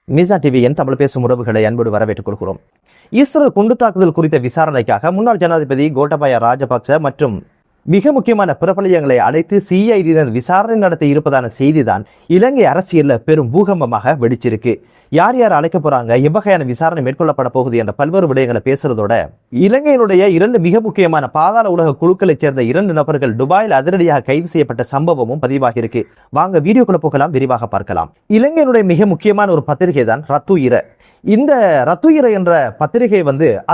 மீசா டிவியின் தமிழ் பேசும் உறவுகளை அன்போடு வரவேற்றுக் கொள்கிறோம். இஸ்ரேல் குண்டு தாக்குதல் குறித்த விசாரணைக்காக முன்னாள் ஜனாதிபதி கோட்டாபய ராஜபக்ச மற்றும் மிக முக்கியமான பிரபலியங்களை அழைத்து சிஐடியினர் விசாரணை நடத்தி இருப்பதான செய்திதான் இலங்கை அரசியல்ல பெரும் பூகம்பமாக வெடிச்சிருக்கு. யார் யார் அழைக்க போறாங்க, எவ்வகையான விசாரணை மேற்கொள்ளப்பட போகுது என்ற பல்வேறு விடயங்களை பேசுறதோட இலங்கையினுடைய 2 மிக முக்கியமான பாதாள உலக குழுக்களைச் சேர்ந்த 2 நபர்கள் துபாயில் அதிரடியாக கைது செய்யப்பட்ட சம்பவமும் பதிவாகி இருக்கு. வாங்க வீடியோக்குள்ள போகலாம், விரிவாக பார்க்கலாம். இலங்கையினுடைய மிக முக்கியமான ஒரு பத்திரிகை தான் ரத்துயிர. இந்த ரத்துயிர என்ற பத்திரிகை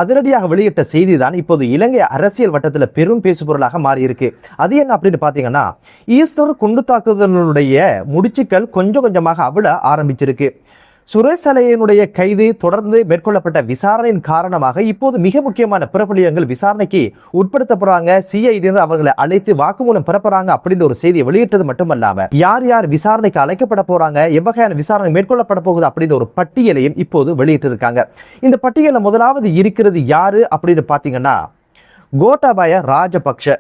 அதிரடியாக வெளியிட்ட செய்தி தான் இப்போது இலங்கை அரசியல் வட்டத்தில் பெரும் பேசுபொருளாக மாறி இருக்கு. அது என்ன அப்படின்னு பாத்தீங்கன்னா, ஈஸ்டர் குண்டு தாக்குதலுடைய முடிச்சுக்கள் கொஞ்சம் கொஞ்சமாக அவிட ஆரம்பிச்சிருக்கு. சுரேஷ் சலையினுடைய கைது தொடர்ந்து மேற்கொள்ளப்பட்ட விசாரணையின் காரணமாக இப்போது மிக முக்கியமான பிரபலியங்கள் விசாரணைக்கு உட்படுத்தப்படுறாங்க. சிஐடி அவர்களை அழைத்து வாக்குமூலம் பெறப்படுறாங்க அப்படின்ற ஒரு செய்தியை வெளியிட்டது மட்டுமல்லாம யார் யார் விசாரணைக்கு அழைக்கப்பட போறாங்க, எவ்வகையான விசாரணை மேற்கொள்ளப்பட போகுது அப்படின்ற ஒரு பட்டியலையும் இப்போது வெளியிட்டு இருக்காங்க. இந்த பட்டியலில் முதலாவது இருக்கிறது யாரு அப்படின்னு பாத்தீங்கன்னா, கோட்டாபய ராஜபக்ஷ.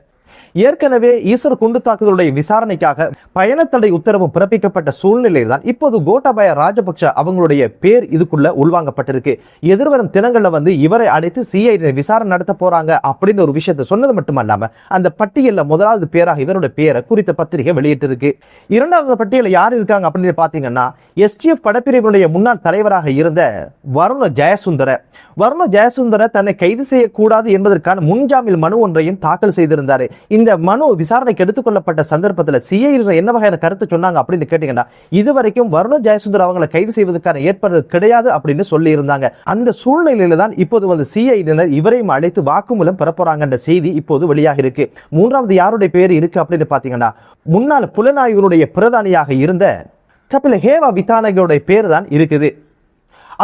ஏற்கனவே ஈஸ்டர் குண்டு தாக்குதலுடைய விசாரணைக்காக பயணத்தடை உத்தரவு பிறப்பிக்கப்பட்ட சூழ்நிலையில் தான் இப்போது கோட்டாபய ராஜபக்ஷ அவங்களுடைய பேர் இதுக்குள்ள உள்வாங்கப்பட்டிருக்கு. எதிர்வரும் தினங்கள்ல இவரை அழைத்து சிஐடி விசாரணை நடத்த போறாங்க அப்படின்னு ஒரு விஷயத்தை சொன்னது மட்டுமல்லாம அந்த பட்டியலில் முதலாவது பேராக இவருடைய பேரை குறித்த பத்திரிகை வெளியிட்டிருக்கு. இரண்டாவது பட்டியலில் யார் இருக்காங்க அப்படின்னு பாத்தீங்கன்னா, எஸ்டிஎஃப் படப்பிரிவினுடைய முன்னாள் தலைவராக இருந்த வருண ஜெயசுந்தர தன்னை கைது செய்யக்கூடாது என்பதற்கான முன்ஜாமீன் மனு ஒன்றையும் தாக்கல் செய்திருந்தார். இந்த மனு விசாரணைக்கு எடுத்துக்கொள்ளப்பட்ட சந்தர்ப்பத்தில் சிஐடி என்ன வகையான கருத்து சொன்னாங்க அப்படின்னு கேட்டீங்கன்னா, இதுவரைக்கும் வருண ஜெயசுந்தர் அவங்களை கைது செய்வதற்கான ஏற்பாடு கிடையாது அப்படின்னு சொல்லி இருந்தாங்க. அந்த சூழ்நிலையில தான் இப்போது சிஐடியினர் இவரையும் அழைத்து வாக்குமூலம் பெறப்போறாங்க என்ற செய்தி இப்போது வெளியாக இருக்கு. மூன்றாவது யாருடைய பேர் இருக்கு அப்படின்னு பாத்தீங்கன்னா, முன்னாள் புலனாய்வுடைய பிரதானியாக இருந்த கபில ஹேவா விதானகருடைய பேர் தான் இருக்குது.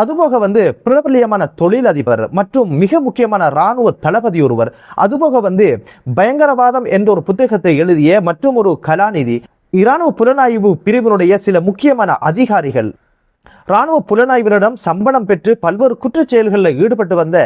அதுபோக பிரபலியமான தொழிலதிபர் மற்றும் மிக முக்கியமான இராணுவ தளபதி ஒருவர், அதுபோக பயங்கரவாதம் என்ற ஒரு புத்தகத்தை எழுதிய மற்றும் ஒரு கலாநிதி, இராணுவ புலனாய்வு பிரிவினுடைய சில முக்கியமான அதிகாரிகள், இராணுவ புலனாய்வினரிடம் சம்பளம் பெற்று பல்வேறு குற்றச் செயல்களில் ஈடுபட்டு வந்த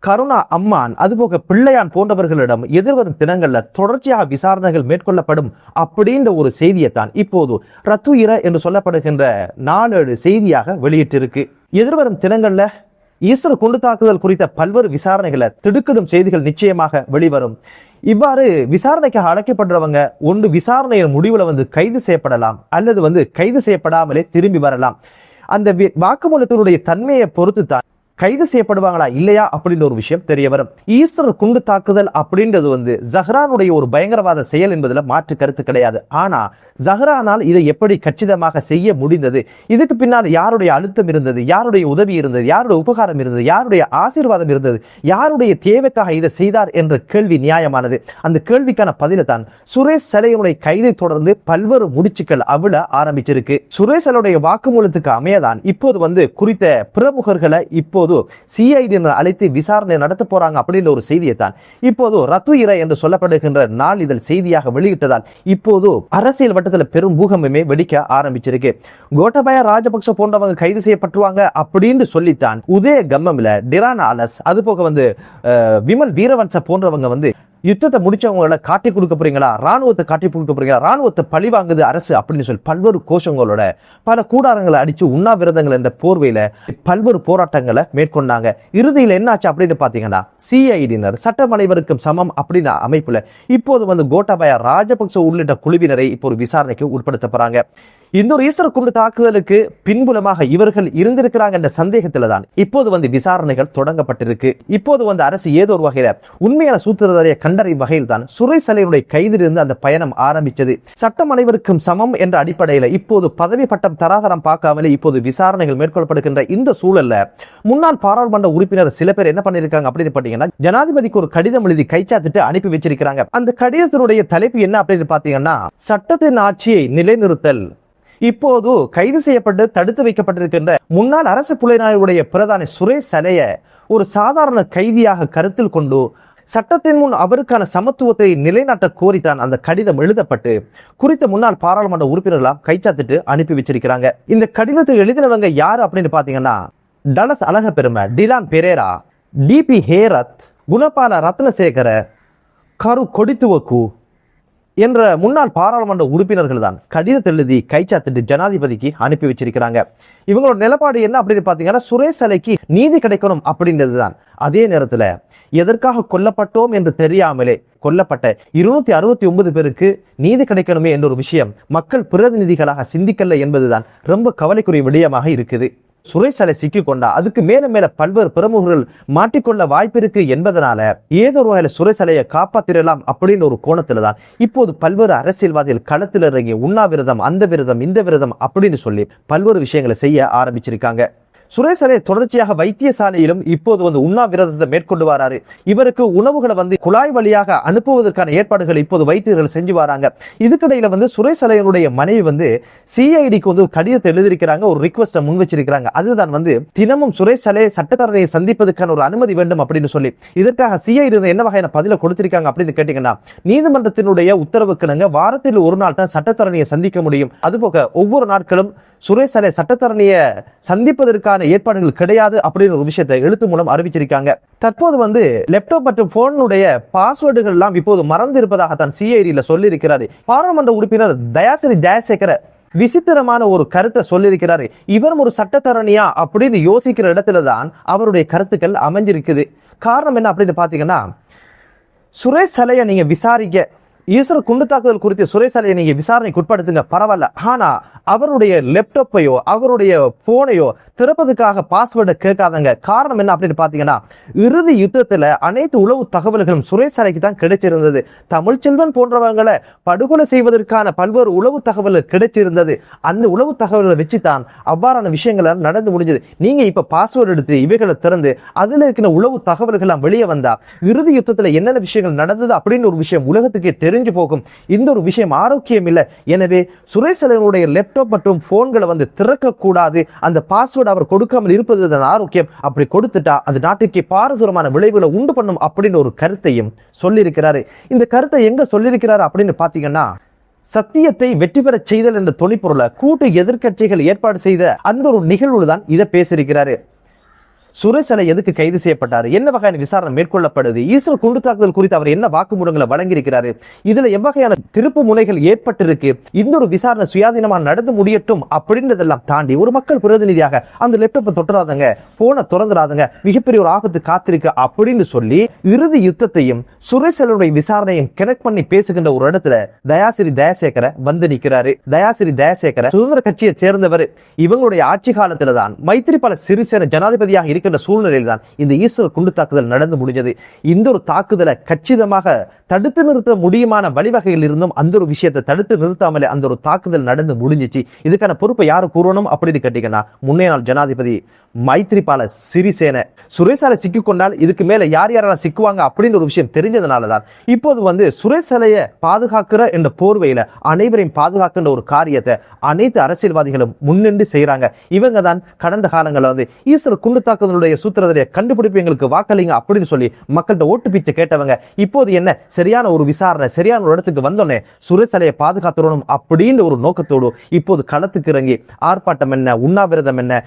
கருணா அம்மான், அதுபோக பிள்ளையான் போன்றவர்களிடம் எதிர்வரும் தினங்களில் தொடர்ச்சியாக விசாரணைகள் மேற்கொள்ளப்படும் அப்படின்ற ஒரு செய்தியைத்தான் இப்போது ரத்துயிர என்று சொல்லப்படுகின்ற நாளேடு செய்தியாக வெளியிட்டிருக்கு. எதிர்வரும் தினங்கள்ல ஈஸ்டர் குண்டு தாக்குதல் குறித்த பல்வேறு விசாரணைகளை திடுக்கிடும் செய்திகள் நிச்சயமாக வெளிவரும். இவ்வாறு விசாரணைக்காக அழைக்கப்படுறவங்க ஒன்று விசாரணையின் முடிவுல கைது செய்யப்படலாம், அல்லது கைது செய்யப்படாமலே திரும்பி வரலாம். அந்த வாக்குமூலத்தினுடைய தன்மையை பொறுத்து தான் கைது செய்யப்படுவாங்களா இல்லையா அப்படின்ற ஒரு விஷயம் தெரிய வரும். ஈஸ்டர் குண்டு தாக்குதல் அப்படின்றது ஜஹ்ரானுடைய ஒரு பயங்கரவாத செயல் என்பதில் மாற்று கருத்து கிடையாது. ஆனா ஜஹ்ரானால் இதை எப்படி கச்சிதமாக செய்ய முடிந்தது, இதுக்கு பின்னால் யாருடைய அழுத்தம் இருந்தது, யாருடைய உதவி இருந்தது, யாருடைய உபகாரம் இருந்தது, யாருடைய ஆசீர்வாதம் இருந்தது, யாருடைய தேவைக்காக இதை செய்தார் என்ற கேள்வி நியாயமானது. அந்த கேள்விக்கான பதில தான் சுரேஷ் சலையினுடைய கைதை தொடர்ந்து பல்வேறு முடிச்சுக்கள் அவிழ ஆரம்பிச்சிருக்கு. சுரேஷ் சலையுடைய வாக்குமூலத்துக்கு அமையதான் இப்போது குறித்த பிரமுகர்களை இப்போது சிஐடி அழைத்து விசாரணை நடத்த போறாங்க அப்படின்ற ஒரு செய்தியை தான் இப்போது ரத்துயிர என்று சொல்லப்படுகின்ற நாளிதழ் செய்தியாக வெளியிட்டதால் இப்போது அரசியல் வட்டத்தில் பெரும் பூகம்பமே வெடிக்க ஆரம்பிச்சிருக்கு. கோட்டாபய ராஜபக்ச போன்றவங்க கைது செய்யப்பட்டுவாங்க அப்படின்னு சொல்லித்தான் உதய கம்மம்ல டிரான் ஆலஸ், அது போக விமல் வீரவன்ச போன்றவங்க யுத்தத்தை முடிச்சவங்களை காட்டி கொடுக்க போறீங்களா, ராணுவத்தை காட்டி கொடுக்க போறீங்களா, ராணுவத்தை பழி வாங்குது அரசு அப்படின்னு சொல்லி பல்வேறு கோஷங்களோட பல கூடாரங்களை அடிச்சு உண்ணாவிரதங்கள் என்ற போர்வையில பல்வேறு போராட்டங்களை மேற்கொண்டாங்க. இறுதியில் என்னாச்சு அப்படின்னு பாத்தீங்கன்னா, சிஐடியினர் சட்டம் அனைவருக்கும் சமம் அப்படின்னு அமைப்புல இப்போது கோட்டாபய ராஜபக்ச உள்ளிட்ட குழுவினரை இப்போ விசாரணைக்கு உட்படுத்தப்படுறாங்க. இந்த ஒரு ஈஸ்டர் குண்டு தாக்குதலுக்கு பின்புலமாக இவர்கள் இருந்திருக்கிறாங்க என்ற சந்தேகத்துல தான் இப்போது விசாரணைகள் தொடங்கப்பட்டிருக்கு. இப்போது அரசு ஏதோ ஒரு வகையில உண்மையான சூத்திரதாரியை கண்டறியும் வகையில் தான் சுரேஷ் சலையினுடைய கைதிலிருந்து அந்த பயணம் ஆரம்பிச்சது. சட்டம் அனைவருக்கும் சமம் என்ற அடிப்படையில இப்போது பதவி பட்டம் தராதரம் பார்க்காமலே இப்போது விசாரணைகள் மேற்கொள்ளப்படுகின்ற இந்த சூழல்ல முன்னாள் பாராளுமன்ற உறுப்பினர் சில பேர் என்ன பண்ணிருக்காங்க அப்படின்னு பாத்தீங்கன்னா, ஜனாதிபதிக்கு ஒரு கடிதம் எழுதி கைச்சாத்திட்டு அனுப்பி வச்சிருக்காங்க. அந்த கடிதத்தினுடைய தலைப்பு என்ன அப்படின்னு பாத்தீங்கன்னா, சட்டத்தின் ஆட்சியை நிலைநிறுத்தல். இப்போது கைது செய்யப்பட்டு தடுத்து வைக்கப்பட்டிருக்கின்ற முன்னாள் அரசு புலனாய்வுடைய பிரதானி சுரேஷ் சலைய ஒரு சாதாரண கைதியாக கருத்தில் கொண்டு சட்டத்தின் முன் அவருக்கான சமத்துவத்தை நிலைநாட்ட கோரித்தான் அந்த கடிதம் எழுதப்பட்டு குறித்த முன்னாள் பாராளுமன்ற உறுப்பினர்களாம் கைச்சாத்திட்டு அனுப்பி வச்சிருக்கிறாங்க. இந்த கடிதத்தை எழுதினவங்க யாரு அப்படின்னு பாத்தீங்கன்னா, டலஸ் அழகப்பெருமை, டிலான் பெரேரா, டிபி ஹேரத், குணபால ரத்னசேகர, கரு கொடித்துவக்கு, என்ற முன்னாள் பாராளுமன்ற உறுப்பினர்கள் தான் கடிதத்தை எழுதி கைச்சாத்திட்டு ஜனாதிபதிக்கு அனுப்பி வச்சிருக்கிறாங்க. இவங்களோட நிலப்பாடு என்ன அப்படின்னு பாத்தீங்கன்னா, சுரேஷ் அலைக்கு நீதி கிடைக்கணும் அப்படின்றதுதான். அதே நேரத்துல எதற்காக கொல்லப்பட்டோம் என்று தெரியாமலே கொல்லப்பட்ட 269 பேருக்கு நீதி கிடைக்கணுமே என்ற ஒரு விஷயம் மக்கள் பிரதிநிதிகளாக சிந்திக்கல என்பதுதான் ரொம்ப கவலைக்குரிய விடயமாக இருக்குது. சுரேஷ் அலை சிக்கிக்கொண்டா அதுக்கு மேல மேல பல்வேறு பிரமுகர்கள் மாட்டிக்கொள்ள வாய்ப்பு இருக்கு என்பதனால ஏதோ ஒரு வகையில சுரேஷ் அலையை காப்பாத்திரலாம் அப்படின்னு ஒரு கோணத்துல தான் இப்போது பல்வேறு அரசியல்வாதிகள் களத்தில் இறங்கி உண்ணாவிரதம், அந்த விரதம், இந்த விரதம் அப்படின்னு சொல்லி பல்வேறு விஷயங்களை செய்ய ஆரம்பிச்சிருக்காங்க. சுரேஷ் அலை தொடர்ச்சியாக வைத்தியசாலையிலும் இப்போது உண்ணாவிரதத்தை மேற்கொண்டு வராரு. இவருக்கு உணவுகளை குழாய் வழியாக அனுப்புவதற்கான ஏற்பாடுகள் இப்போது வைத்தியர்கள் செஞ்சு வராங்க. இதுக்கிடையில சுரேஷ் அலையனுடைய மனைவி சிஐடிக்கு கடிதத்தை எழுதியிருக்கிறாங்க, ஒரு ரிக்வெஸ்ட முன் வச்சிருக்கிறாங்க. அதுதான் தினமும் சுரேஷ் அலை சட்டத்தரணியை சந்திப்பதற்கான ஒரு அனுமதி வேண்டும் அப்படின்னு சொல்லி. இதற்காக சிஐடி என்ன வகையான பதில கொடுத்திருக்காங்க அப்படின்னு கேட்டீங்கன்னா, நீதிமன்றத்தினுடைய உத்தரவுக்கு வாரத்தில் ஒரு நாள் தான் சட்டத்தரணியை சந்திக்க முடியும். அதுபோக ஒவ்வொரு நாட்களும் சுரேஷ் அலை சட்டத்தரணியை சந்திப்பதற்கான ஏற்பாடுகள் கிடையாது அப்படின்னு ஒரு விஷயத்தை எழுத்து மூலம் அறிவிச்சிருக்காங்க. தற்போது லேப்டாப் மற்றும் போனுடைய பாஸ்வேர்டுகள் எல்லாம் இப்போது மறந்து இருப்பதாகத்தான் சிஐடியில் சொல்லி இருக்கிறாரு. பாராளுமன்ற உறுப்பினர் தயாசிரி ஜெயசேகர விசித்திரமான ஒரு கருத்தை சொல்லியிருக்கிறாரு. இவரும் ஒரு சட்டத்தரணியா அப்படின்னு யோசிக்கிற இடத்துல தான் அவருடைய கருத்துக்கள் அமைஞ்சிருக்குது. காரணம் என்ன அப்படின்னு பாத்தீங்கன்னா, சுரேஷ் அலையை நீங்க விசாரிக்க, ஈஸ்வர குண்டு தாக்குதல் குறித்து சுரேஷ் அலையை நீங்க விசாரணைக்கு உட்படுத்துங்க, பரவாயில்ல. ஆனா அவருடைய லேப்டாப்பையோ அவருடைய போனையோ திறப்பதுக்காக பாஸ்வேர்டை கேட்காதங்க. காரணம் என்ன அப்படின்னு பாத்தீங்கன்னா, இறுதி யுத்தத்துல அனைத்து உளவு தகவல்களும் சுரேஷ் அலைக்கு தான் கிடைச்சிருந்தது. தமிழ்ச்செல்வன் போன்றவங்களை படுகொலை செய்வதற்கான பல்வேறு உளவு தகவல்கள் கிடைச்சிருந்தது. அந்த உளவு தகவல்களை வச்சுதான் அவ்வாறான விஷயங்கள் நடந்து முடிஞ்சது. நீங்க இப்ப பாஸ்வேர்டு எடுத்து இவைகளை திறந்து அதுல இருக்கிற உளவு தகவல்கள் வெளியே வந்தா இறுதி யுத்தத்துல என்னென்ன விஷயங்கள் நடந்தது அப்படின்னு ஒரு விஷயம் உலகத்துக்கே தெரிஞ்சு போகும். இந்த ஒரு விஷயம் ஆரோக்கியம் இல்லை. எனவே சுரேஷ் அலையனுடைய லேப்டாப் மற்றும் போன்களை திறக்க கூடாது. அந்த பாஸ்வேர்டு அவர் கொடுக்காமல் இருப்பது ஆரோக்கியம். அப்படி கொடுத்துட்டா அது நாட்டுக்கு பாரதூரமான விளைவுகளை உண்டு பண்ணும் அப்படின்னு ஒரு கருத்தையும் சொல்லியிருக்கிறாரு. இந்த கருத்தை எங்க சொல்லியிருக்கிறாரு அப்படின்னு பாத்தீங்கன்னா, சத்தியத்தை வெற்றி பெற செய்தல் என்ற தொனிப்பொருளை கூட்டு எதிர்கட்சிகள் ஏற்பாடு செய்த அந்த ஒரு நிகழ்வு தான் இதை பேசியிருக்கிறாரு. சுரேஷ் அலை எதுக்கு கைது செய்யப்பட்டாரு, என்ன வகையான விசாரணை மேற்கொள்ளப்படுது, ஈஸ்வர குண்டு தாக்குதல் குறித்து அவர் என்ன வாக்குமூலங்களை வழங்கியிருக்கிறாரு, இதுல எவ்வகையான திருப்பு முனைகள் ஏற்பட்டிருக்கு, இந்த ஒரு விசாரணை சுயாதீனமா நடந்து முடியட்டும் அப்படின்றதெல்லாம் தாண்டி ஒரு மக்கள் பிரதிநிதியாக அந்த லேப்டாப்பை தொட்டுறாதங்க, போனை திறந்துடாதங்க, மிகப்பெரிய ஒரு ஆபத்து காத்திருக்கு அப்படின்னு சொல்லி இறுதி யுத்தத்தையும் சுரேஷ் அலையுடைய விசாரணையும் கனெக்ட் பண்ணி பேசுகின்ற ஒரு இடத்துல தயாசிரி ஜெயசேகர நிக்கிறாரு. தயாசிரி ஜெயசேகர சுதந்திர கட்சியை சேர்ந்தவர். இவங்களுடைய ஆட்சி காலத்துல தான் மைத்திரிபால சிறிசேன ஜனாதிபதியாக இருக்கின்ற சூழ்நிலையில் தான் இந்த ஈஸ்வர குண்டு தாக்குதல் நடந்து முடிஞ்சது. இந்த ஒரு தாக்குதலை கச்சிதமாக தடுத்து நிறுத்த முடியுமான வழிவகையில் இருந்தும் அந்த ஒரு விஷயத்தை தடுத்து நிறுத்தாமலே அந்த ஒரு தாக்குதல் நடந்து முடிஞ்சிச்சு. இதுக்கான பொறுப்பை யாரு கூறணும் அப்படின்னு கேட்டீங்கன்னா, முன்னே நாள் ஜனாதிபதி மைத்திரிபால சிறிசேன. சுரேஷ் அலை சிக்கிக்கொண்டால் இதுக்கு மேல யார் யாரெல்லாம் சிக்குவாங்க அப்படின்னு ஒரு விஷயம் தெரிஞ்சதுனாலதான் இப்போது சுரேஷ் அலையை பாதுகாக்கிற என்ற போர்வையில அனைவரையும் பாதுகாக்கின்ற ஒரு காரியத்தை அனைத்து அரசியல்வாதிகளும் முன்னின்று செய்யறாங்க. இவங்க தான் கடந்த காலங்களில் ஈஸ்வர குண்டு தாக்குதலுடைய சூத்திரத்தை கண்டுபிடிப்பு எங்களுக்கு வாக்களிங்க அப்படின்னு சொல்லி மக்கள்கிட்ட ஓட்டு பிச்சை கேட்டவங்க இப்போது என்ன சரியான ஒரு விசாரணை சரியான ஒரு இடத்துக்கு வந்தோடனே சுரேஷ் அலையை பாதுகாத்துறணும் அப்படின்ற ஒரு நோக்கத்தோடு இப்போது களத்துக்கு இறங்கி ஆர்ப்பாட்டம் என்ன, உண்ணாவிரதம் என்ன,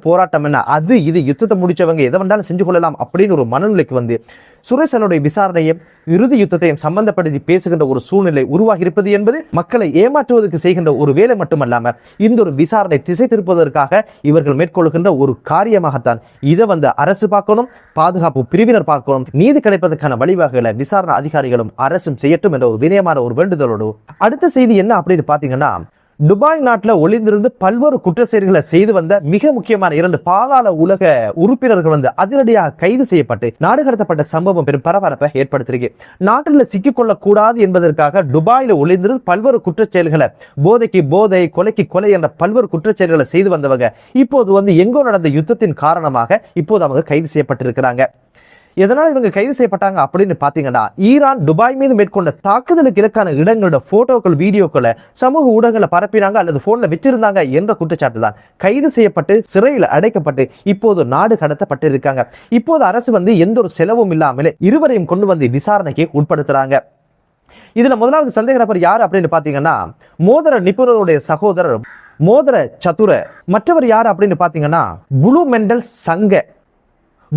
போராட்டம் என்ன, அது இது யுத்தத்தை முடிச்சவங்க எதை வேண்டாலும் செஞ்சு கொள்ளலாம் அப்படின்னு ஒரு மனநிலைக்கு சுரேஷ் அலையுடைய விசாரணையும் இறுதி யுத்தத்தையும் சம்பந்தப்படுத்தி பேசுகின்ற ஒரு சூழ்நிலை உருவாகி இருப்பது என்பது மக்களை ஏமாற்றுவதற்கு செய்கின்ற ஒரு வேலை மட்டுமல்லாம இந்த ஒரு விசாரணை திசை திருப்பதற்காக இவர்கள் மேற்கொள்கின்ற ஒரு காரியமாகத்தான் இதை அரசு பார்க்கணும், பாதுகாப்பு பிரிவினர் பார்க்கணும், நீதி கிடைப்பதற்கான வழிவகைகளை விசாரணை அதிகாரிகளும் அரசும் செய்யட்டும் என்ற ஒரு வினயமான ஒரு வேண்டுதலோடு அடுத்த செய்தி என்ன அப்படின்னு பாத்தீங்கன்னா, துபாய் நாட்டில் ஒளிந்திருந்து பல்வேறு குற்ற செயல்களை செய்து வந்த மிக முக்கியமான 2 பாதாள உலக உறுப்பினர்கள் அதிரடியாக கைது செய்யப்பட்டு நாடு கடத்தப்பட்ட சம்பவம் பெரும் பரபரப்பை ஏற்படுத்தியிருக்கு. நாட்டில் சிக்கிக்கொள்ள கூடாது என்பதற்காக துபாயில ஒளிந்திருந்து பல்வேறு குற்ற செயல்களை, போதைக்கு போதை, கொலைக்கு கொலை என்ற பல்வேறு குற்ற செயல்களை செய்து வந்தவங்க இப்போது எங்கோ நடந்த யுத்தத்தின் காரணமாக இப்போது அவங்க கைது செய்யப்பட்டிருக்கிறாங்க. எதனால் இவங்க கைது செய்யப்பட்டாங்க அப்படின்னு பாத்தீங்கன்னா, ஈரான் துபாய் மீது மேற்கொண்ட தாக்குதலுக்கு இலக்கான இடங்களோட போட்டோக்கள், வீடியோக்களை சமூக ஊடகங்களை பரப்பினாங்க அல்லது போன்ல வச்சிருந்தாங்க என்ற குற்றச்சாட்டு தான் கைது செய்யப்பட்டு சிறையில் அடைக்கப்பட்டு இப்போது நாடு கடத்தப்பட்டு இருக்காங்க. இப்போது அரசு எந்த ஒரு செலவும் இல்லாமலே இருவரையும் கொண்டு விசாரணைக்கு உட்படுத்துறாங்க. இதுல முதலாவது சந்தேக நபர் யாரு அப்படின்னு பாத்தீங்கன்னா, மோதிர நிபுணருடைய சகோதரர் மோதிர சதுர. மற்றவர் யாரு அப்படின்னு பாத்தீங்கன்னா, புளூ மெண்டல் சங்க.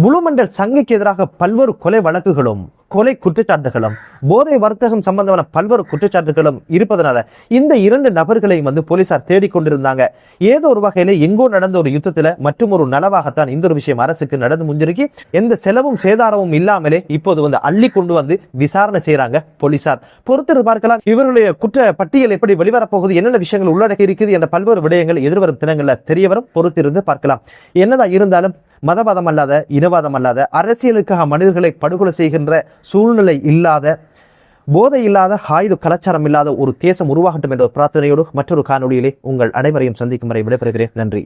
ப்ளூ மண்டல் சங்கைக்கு எதிராக பல்வேறு கொலை வழக்குகளும் கொலை குற்றச்சாட்டுகளும் போதை வர்த்தகம் சம்பந்தமான பல்வேறு குற்றச்சாட்டுகளும் இருப்பதனால இந்த 2 நபர்களையும் போலீசார் தேடிக்கொண்டிருந்தாங்க. ஏதோ ஒரு வகையில எங்கோ நடந்த ஒரு யுத்தத்துல மற்றும் ஒரு நலவாகத்தான் இந்த ஒரு விஷயம் அரசுக்கு நடந்து முடிஞ்சிருக்கு. எந்த செலவும் சேதாரமும் இல்லாமலே இப்போது அள்ளி கொண்டு விசாரணை செய்யறாங்க போலீசார். பொறுத்து பார்க்கலாம் இவர்களுடைய குற்ற பட்டியல் எப்படி வெளிவரப்போகுது, என்னென்ன விஷயங்கள் உள்ளடக்கி இருக்குது என்ற பல்வேறு விடயங்கள் எதிர்வரும் தினங்கள்ல தெரியவரும். பொறுத்திருந்து பார்க்கலாம். என்னதான் இருந்தாலும் மதவாதம் அல்லாத, இனவாதம் அல்லாத, அரசியலுக்காக மனிதர்களை படுகொலை செய்கின்ற சூழ்நிலை இல்லாத, போதை இல்லாத, ஆயுத கலாச்சாரம் இல்லாத ஒரு தேசம் உருவாகட்டும் என்ற பிரார்த்தனையோடு மற்றொரு காணொலியிலே உங்கள் அனைவரையும் சந்திக்கும் வரை விடைபெறுகிறேன். நன்றி.